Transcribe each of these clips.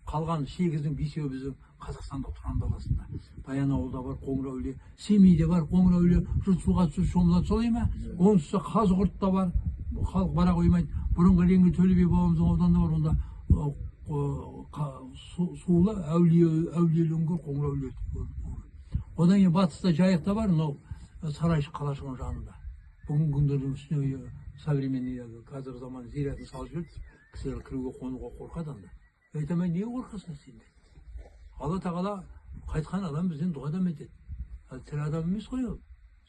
қалған 8-дің 5-еуі біздің Қазақстанда тұрған даласында. Баянауылда бар, Қоңырәулие, Семейде бар, Қоңырәулие, жұрт суға түсіп шомылады, солай ма? Оңтүстікте Қазығұртта бар, халық бара қоймайды. Бұрынғы Леңгір Төле би бабамыздың ауданында бар, онда сулы әулиелі үңгір Қоңырәулие. Одан кейін батыста Жайықта бар, мынау Сарайшық қалашығының жанында. Бүгінгі күндердің үстіне современный қазіргі заман зиратын салып жүрді. Кісілер кіруге қонуға қорқады анда. Айтамай, не қорқасың сен? Алла тағала қайтқан адам бізден дұғадам етеді. Тірі адам емес қой ол.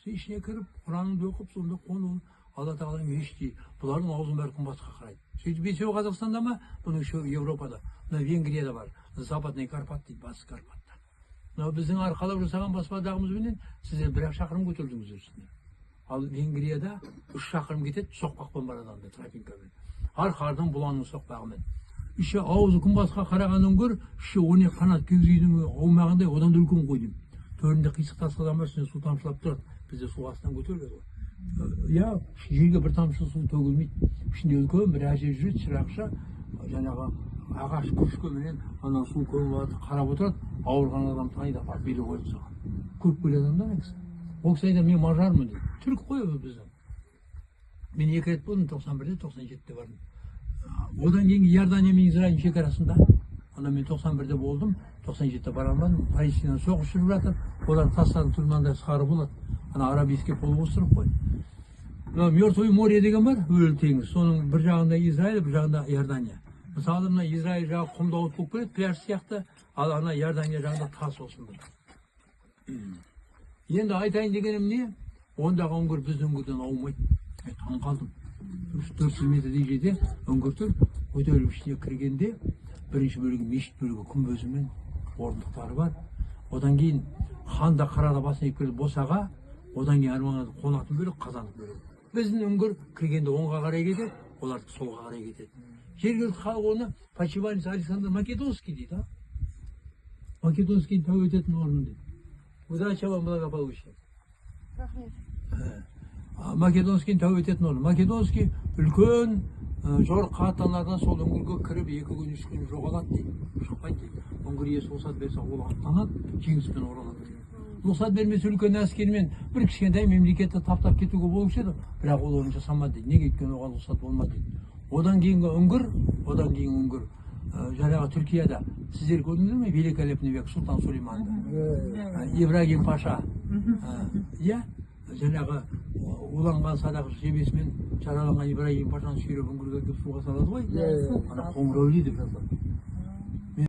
Сен ішіне кіріп, Құраныңды оқып, сонда қону. Алла тағаланың мешіті. Бұлардың аузын бәркім басқа қарайды. Сөйтіп 5-еуі Қазақстанда ма? Бұның 3-еуі Европада. Мына Венгрияда бар. Западный Карпат дейді, батыс Карпатта. Мына біздің арқалап жасаған баспалдағымызбенен сіздер 1-ақ шақырым көтердіңіздер үстіне. Ал Венгрияда 3 шақырым кетеді, соқпақпен барады анда тропинкамен. Арқардың бұланның соқпағымен. Іші аузы күнбатысқа қарағаннан гөр, іші 12 қанат киіз үйдің аумағындай, одан да үлкен қойдым. Төрінде қисық тасқадан бар, үстіне су тамшылап тұрады. Бізде су астынан көтеріледі ғой. Я жерге бір тамшы су төгілмейді. Ішінде үлкен бір әже жүреді, шырақша, жаңағы ағаш күшкеменен ана су көміп қарап отырады, ауырған адам таниды, апарып бере қойып саған. Көріп келген адамдар екісі. Ол кісі айтады, мен мажармын дейді. Түрік қой біздің. Мен 2 рет болдым, 91-де, 97-де бардым. Одан кейін Иордания мен Израиль шекарасында. Анда мен 91-де болдым, 97-де бара алмадым. Палестинадан соғыс жүріп жатыр. Олар тастарын тұрмандай сары болады. Ана арабийский полуостров қой. Мертвое море деген бар, өлі теңіз. Соның бір жағында Израиль, бір жағында Иордания. Мысалы, мына Израиль жағы құмдауыт болып келеді, пляж сияқты, ал ана Иордания жағында тас olsun бір. Енді айтайын дегенім не? Ондағы үңгір біздің үңгірден аумайды. Таң қалдым. 300-400 метрдей жерде үңгір тұр. Көтеріліп ішіне кіргенде бірінші бөлігі мешіт бөлігі күмбезімен орындықтары бар. Одан кейін ханда қарада басына екілі босаға, одан кейін арманады қонатын бөлік, қазандық бөлік. Біздің үңгір кіргенде оңға қарай кетеді, оларды солға қарай кетеді. Жергілікті халық оны почивальница Александр Македонский дейді. Македонский тәу ететін орын дейді. Удачи вам, благополучия. Македонский тәу ететін орын. Македонский үлкен жорық қаттанардан сол үңгірге кіріп 2 күн 3 күн жоғалады дейді. Шықпайды дейді. Үңгір иесі рұқсат берсе ол аттанады, жеңіспен оралады. Рұқсат бермесе үлкен әскермен бір кішкентай мемлекетті таптап кетуге болушы еді. Бірақ ол оны жасамады дейді. Неге өйткені оған рұқсат болмады дейді. Одан кейінгі үңгір жаңағы Түркияда сіздер көрдіңіздер ме? Великолепный век Сұлтан Сулейманды. Ибрагим Паша. Иә, жаңағы уланған садақ жебесімен жараланған Ибрагим Пашаны сүйреп үңгірге келіп суға салады ғой. Ана Қоңырәулие деп жазылады.